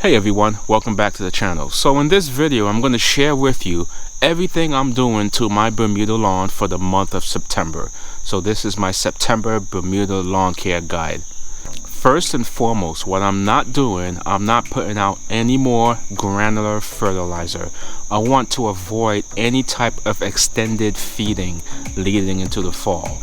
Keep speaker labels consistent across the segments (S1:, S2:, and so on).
S1: Hey everyone, welcome back to the channel. So in this video I'm going to share with you everything I'm doing to my Bermuda lawn for the month of September. So this is my September Bermuda lawn care guide. First and foremost, what I'm not doing, I'm not putting out any more granular fertilizer. I want to avoid any type of extended feeding leading into the fall.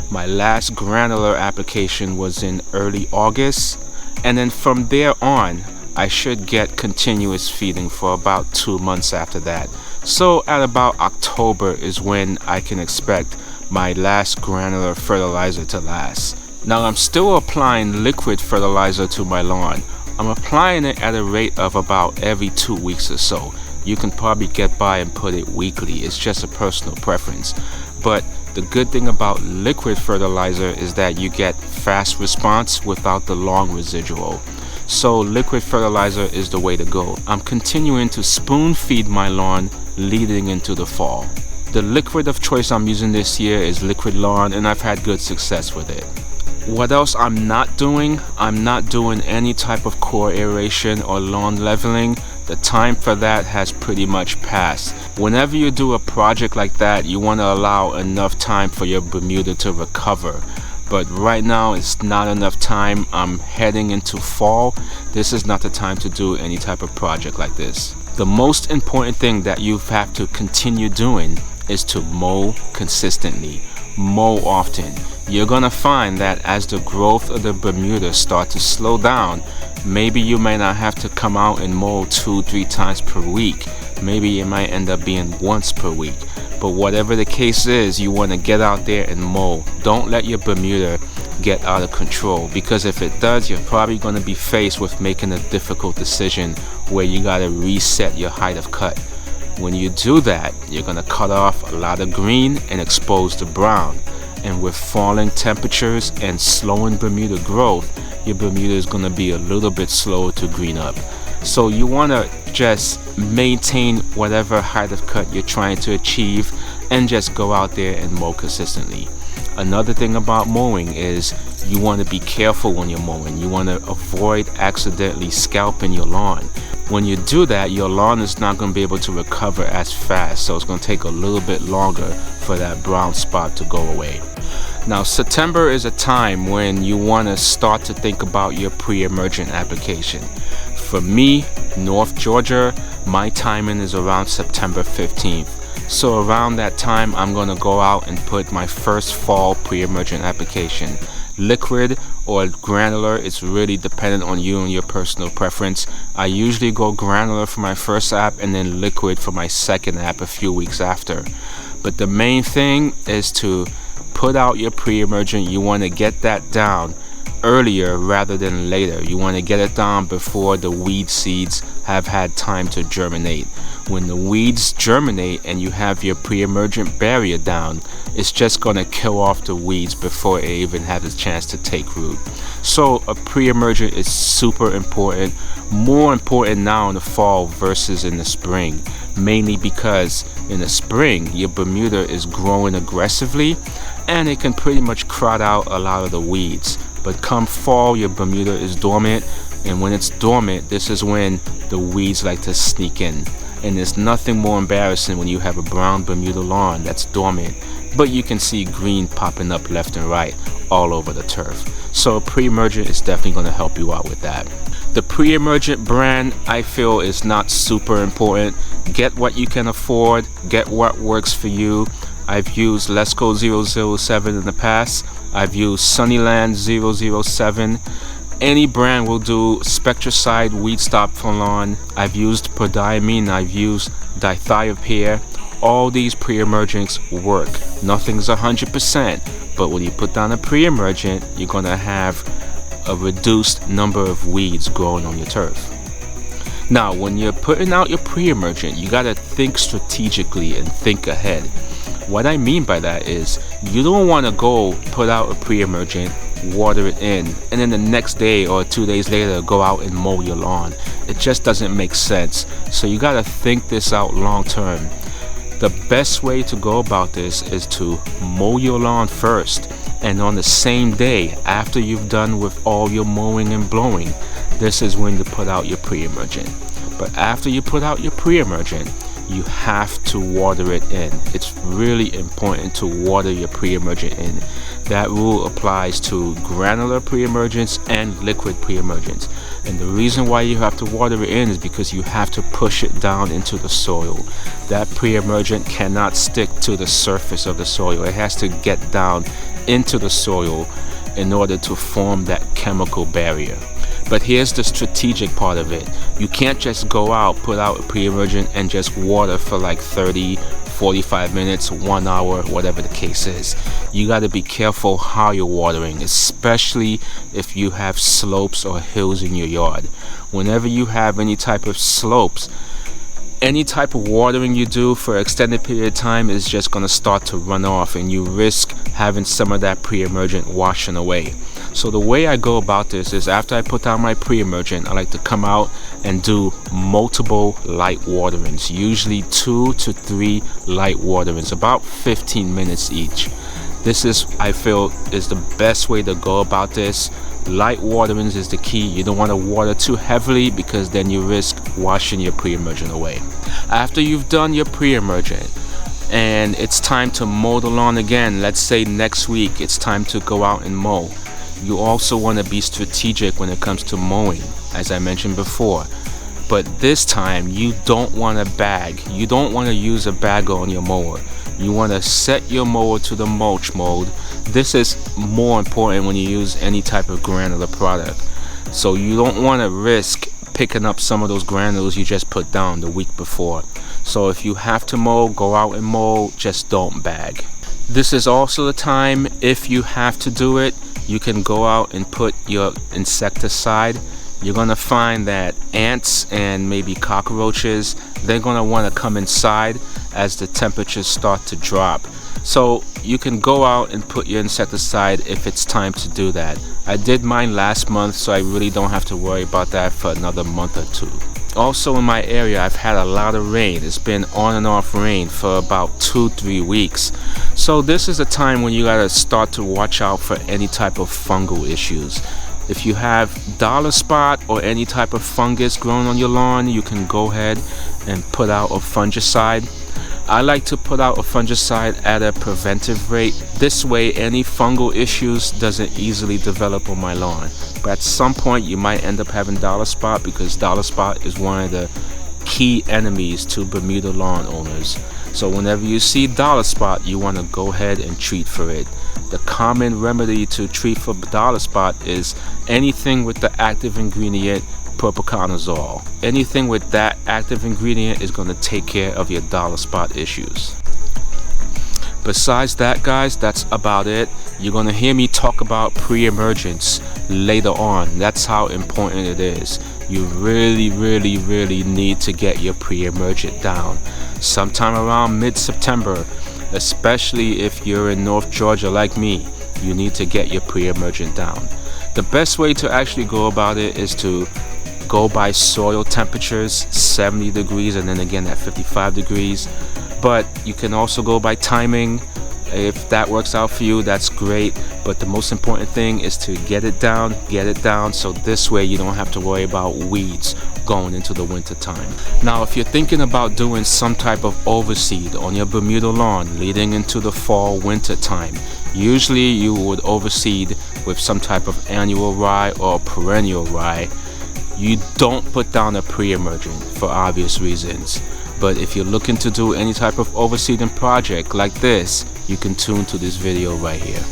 S1: My last granular application was in early August, and then from there on I should get continuous feeding for about 2 months after that. So at about October is when I can expect my last granular fertilizer to last. Now I'm still applying liquid fertilizer to my lawn. I'm applying it at a rate of about every 2 weeks or so. You can probably get by and put it weekly. It's just a personal preference. But the good thing about liquid fertilizer is that you get fast response without the long residual. So liquid fertilizer is the way to go. I'm continuing to spoon feed my lawn leading into the fall. The liquid of choice I'm using this year is Liquid Lawn, and I've had good success with it. What else I'm not doing? I'm not doing any type of core aeration or lawn leveling. The time for that has pretty much passed. Whenever you do a project like that, you want to allow enough time for your Bermuda to recover. But right now it's not enough time. I'm heading into fall. This is not the time to do any type of project like this. The most important thing that you have to continue doing is to mow consistently. Mow often. You're gonna find that as the growth of the Bermuda start to slow down, maybe you may not have to come out and mow 2-3 times per week. Maybe it might end up being once per week. But whatever the case is, you want to get out there and mow. Don't let your Bermuda get out of control, because if it does, you're probably going to be faced with making a difficult decision where you got to reset your height of cut. When you do that, you're going to cut off a lot of green and expose the brown. And with falling temperatures and slowing Bermuda growth, your Bermuda is going to be a little bit slower to green up. So you want to just maintain whatever height of cut you're trying to achieve and just go out there and mow consistently. Another thing about mowing is you want to be careful when you're mowing. You want to avoid accidentally scalping your lawn. When you do that, your lawn is not going to be able to recover as fast, so it's going to take a little bit longer for that brown spot to go away. Now September is a time when you want to start to think about your pre-emergent application. For me, North Georgia, my timing is around September 15th. So around that time, I'm going to go out and put my first fall pre-emergent application. Liquid or granular, it's really dependent on you and your personal preference. I usually go granular for my first app and then liquid for my second app a few weeks after. But the main thing is to put out your pre-emergent. You want to get that down earlier rather than later. You want to get it down before the weed seeds have had time to germinate. When the weeds germinate and you have your pre-emergent barrier down, it's just going to kill off the weeds before it even has a chance to take root. So a pre-emergent is super important, more important now in the fall versus in the spring, mainly because in the spring your Bermuda is growing aggressively and it can pretty much crowd out a lot of the weeds. But come fall, your Bermuda is dormant, and when it's dormant, this is when the weeds like to sneak in. And there's nothing more embarrassing when you have a brown Bermuda lawn that's dormant, but you can see green popping up left and right all over the turf. So pre-emergent is definitely going to help you out with that. The pre-emergent brand, I feel, is not super important. Get what you can afford, get what works for you. I've used Lesco 007 in the past. I've used Sunnyland 007. Any brand will do. Spectracide weed stop for lawn. I've used prodiamine. I've used dithiopyr. All these pre-emergents work. Nothing's 100%, but when you put down a pre-emergent, you're gonna have a reduced number of weeds growing on your turf. Now, when you're putting out your pre-emergent, you gotta think strategically and think ahead. What I mean by that is you don't want to go put out a pre-emergent, water it in, and then the next day or 2 days later go out and mow your lawn. It just doesn't make sense. So you got to think this out long term. The best way to go about this is to mow your lawn first, and on the same day after you've done with all your mowing and blowing, this is when you put out your pre-emergent. But after you put out your pre-emergent, you have to water it in. It's really important to water your pre-emergent in. That rule applies to granular pre-emergents and liquid pre-emergents. And the reason why you have to water it in is because you have to push it down into the soil. That pre-emergent cannot stick to the surface of the soil. It has to get down into the soil in order to form that chemical barrier. But here's the strategic part of it. You can't just go out, put out a pre-emergent and just water for like 30, 45 minutes, 1 hour, whatever the case is. You got to be careful how you're watering, especially if you have slopes or hills in your yard. Whenever you have any type of slopes, any type of watering you do for an extended period of time is just going to start to run off, and you risk having some of that pre-emergent washing away. So the way I go about this is, after I put down my pre-emergent, I like to come out and do multiple light waterings, usually 2 to 3 light waterings, about 15 minutes each. This is, I feel, is the best way to go about this. Light waterings is the key. You don't want to water too heavily because then you risk washing your pre-emergent away. After you've done your pre-emergent and it's time to mow the lawn again, let's say next week it's time to go out and mow. You also want to be strategic when it comes to mowing, as I mentioned before. But this time you don't want a bag. You don't want to use a bagger on your mower. You want to set your mower to the mulch mode. This is more important when you use any type of granular product. So you don't want to risk picking up some of those granules you just put down the week before. So if you have to mow, go out and mow, just don't bag. This is also the time, if you have to do it, you can go out and put your insecticide. You're gonna find that ants and maybe cockroaches, they're gonna want to come inside as the temperatures start to drop. So you can go out and put your insecticide if it's time to do that. I did mine last month, so I really don't have to worry about that for another month or two. Also in my area, I've had a lot of rain. It's been on and off rain for about 2-3 weeks. So this is a time when you gotta start to watch out for any type of fungal issues. If you have dollar spot or any type of fungus growing on your lawn, you can go ahead and put out a fungicide. I like to put out a fungicide at a preventive rate. This way any fungal issues doesn't easily develop on my lawn. But at some point you might end up having dollar spot, because dollar spot is one of the key enemies to Bermuda lawn owners. So whenever you see dollar spot, you want to go ahead and treat for it. The common remedy to treat for dollar spot is anything with the active ingredient propiconazole. Anything with that active ingredient is going to take care of your dollar spot issues. Besides that, guys, that's about it. You're going to hear me talk about pre-emergence later on. That's how important it is. You really need to get your pre-emergent down sometime around mid-September, especially if you're in North Georgia like me. You need to get your pre-emergent down. The best way to actually go about it is to go by soil temperatures, 70 degrees and then again at 55 degrees. But you can also go by timing. If that works out for you, that's great. But the most important thing is to get it down, so this way you don't have to worry about weeds going into the winter time. Now, if you're thinking about doing some type of overseed on your Bermuda lawn leading into the fall winter time, usually you would overseed with some type of annual rye or perennial rye. You don't put down a pre-emergent for obvious reasons. But if you're looking to do any type of overseeding project like this, you can tune to this video right here.